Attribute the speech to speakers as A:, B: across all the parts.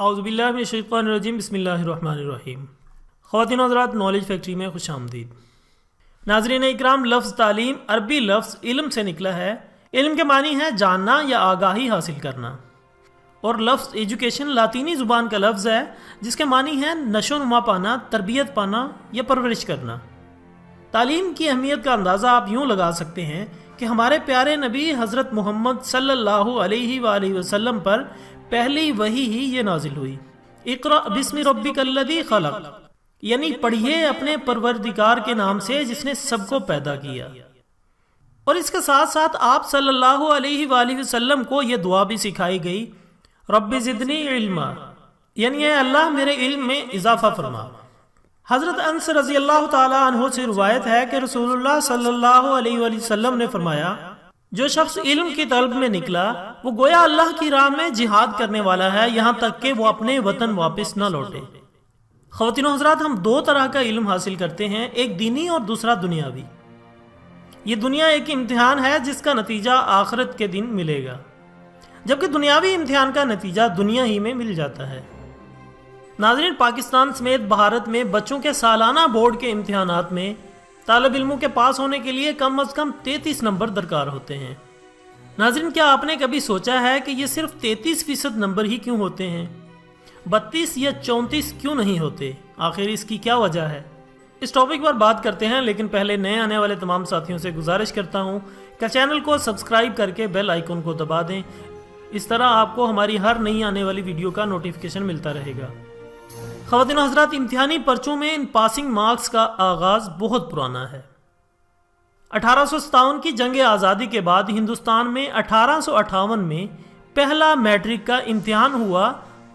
A: औज़ुबिल्लाहि मिनश्शैतानिर्रजीम बिस्मिल्लाहिर्रहमानिर्रहीम। ख़वातीन और हज़रात, नॉलेज फैक्ट्री में खुश आमदीद। नाज़रीन इकराम, लफ्ज़ तालीम अरबी लफ्ज़ इल्म से निकला है। इल्म के मानी है जानना या आगाही हासिल करना, और लफ्ज़ एजुकेशन लातीनी ज़ुबान का लफ्ज़ है जिसके मानी है नशो नुमा पाना, तरबियत पाना या परवरिश करना। तालीम की अहमियत का अंदाज़ा आप यूँ लगा सकते हैं कि हमारे प्यारे नबी हज़रत मोहम्मद सल्लल्लाहु अलैहि वसल्लम पर पहली वही ही ये नाजिल हुई, इक़रा बिस्मि रब्बिकल्लज़ी खलक़, यानी पढ़िए अपने परवरदिगार के नाम से जिसने सबको पैदा किया। और इसके साथ साथ आप सल्लल्लाहु अलैहि वसल्लम को यह दुआ भी सिखाई गई, रब्बि ज़िदनी इल्मा, यानी ऐ अल्लाह मेरे इल्म में इजाफा फरमा। हज़रत अनस रज़ी अल्लाह ताला अन्हु से रिवायत है कि रसूलुल्लाह सल्लल्लाहु अलैहि वसल्लम ने फरमाया, जो शख्स इल्म की तलब में निकला वो गोया अल्लाह की राह में जिहाद करने वाला है, यहाँ तक कि वो अपने वतन वापस न लौटे। ख़वातीन और हज़रात, हम दो तरह का इल्म हासिल करते हैं, एक दीनी और दूसरा दुनियावी। ये दुनिया एक इम्तिहान है जिसका नतीजा आखिरत के दिन मिलेगा, जबकि दुनियावी इम्तिहान का नतीजा दुनिया ही में मिल जाता है। नाज़रीन, पाकिस्तान समेत भारत में बच्चों के सालाना बोर्ड के इम्तिहानात में तालिब इल्मों के पास होने के लिए कम अज़ कम 33 नंबर दरकार होते हैं। नाज़रीन, क्या आपने कभी सोचा है कि ये सिर्फ 33% नंबर ही क्यों होते हैं? 32 या 34 क्यों नहीं होते? आखिर इसकी क्या वजह है? इस टॉपिक पर बात करते हैं, लेकिन पहले नए आने वाले तमाम साथियों से गुजारिश करता हूँ कि चैनल को सब्सक्राइब करके बेल आइकन को दबा दें। इस तरह आपको हमारी हर नई आने वाली वीडियो का नोटिफिकेशन मिलता रहेगा। ख़वातीन और हज़रात, इम्तिहानी पर्चों में इन पासिंग मार्क्स का आगाज़ बहुत पुराना है। 1857 की जंग आज़ादी के बाद हिंदुस्तान में 1858 में पहला मैट्रिक का इम्तिहान हुआ,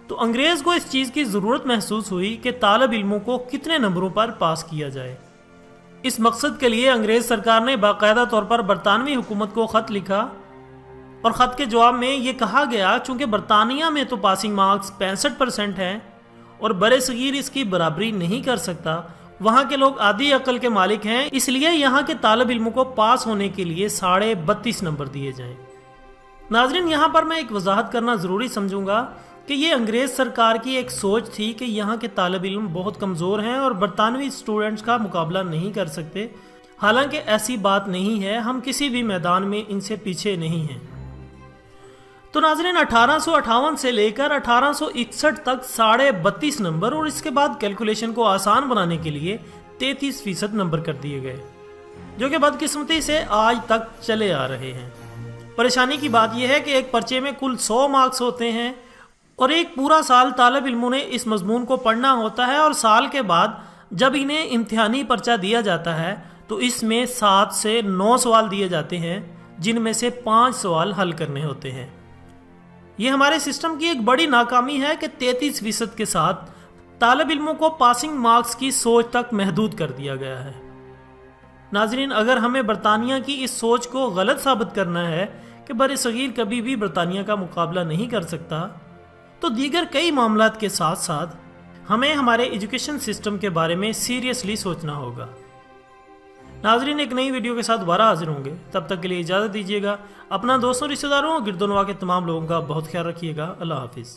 A: तो अंग्रेज़ को इस चीज़ की ज़रूरत महसूस हुई कि तालिब इल्मों को कितने नंबरों पर पास किया जाए। इस मकसद के लिए अंग्रेज़ सरकार ने बाकायदा तौर पर बरतानवी हुकूमत को ख़त लिखा, और ख़त के जवाब में ये कहा गया चूँकि बरतानिया में तो पासिंग मार्क्स 65% हैं और बरे सगीर इसकी बराबरी नहीं कर सकता, वहाँ के लोग आधी अकल के मालिक हैं, इसलिए यहाँ के तालिब इल्मों को पास होने के लिए 32.5 नंबर दिए जाएं। नाज़रीन, यहाँ पर मैं एक वजाहत करना ज़रूरी समझूंगा कि ये अंग्रेज़ सरकार की एक सोच थी कि यहाँ के तालिब इल्म बहुत कमज़ोर हैं और बरतानवी स्टूडेंट्स का मुकाबला नहीं कर सकते। हालांकि ऐसी बात नहीं है, हम किसी भी मैदान में इनसे पीछे नहीं हैं। तो नाज़रीन, 1858 से लेकर 1861 तक 32.5 नंबर, और इसके बाद कैलकुलेशन को आसान बनाने के लिए 33% नंबर कर दिए गए, जो कि बदकिस्मती से आज तक चले आ रहे हैं। परेशानी की बात यह है कि एक पर्चे में कुल 100 मार्क्स होते हैं और एक पूरा साल तालिब इल्मों ने इस मजमून को पढ़ना होता है, और साल के बाद जब इन्हें इम्तिहानी पर्चा दिया जाता है तो इसमें 7 से 9 सवाल दिए जाते हैं, जिनमें से 5 सवाल हल करने होते हैं। ये हमारे सिस्टम की एक बड़ी नाकामी है कि 33% के साथ तालिब इल्मों को पासिंग मार्क्स की सोच तक महदूद कर दिया गया है। नाज़रीन, अगर हमें बरतानिया की इस सोच को गलत साबित करना है कि बरे सगीर कभी भी बरतानिया का मुकाबला नहीं कर सकता, तो दीगर कई मामलात के साथ साथ हमें हमारे एजुकेशन सिस्टम के बारे में सीरियसली सोचना होगा। नाज़रीन, एक नई वीडियो के साथ दोबारा हाजिर होंगे, तब तक के लिए इजाज़त दीजिएगा। अपना दोस्तों, रिश्तेदारों और गिरदोनवा के तमाम लोगों का बहुत ख्याल रखिएगा। अल्लाह हाफिज़।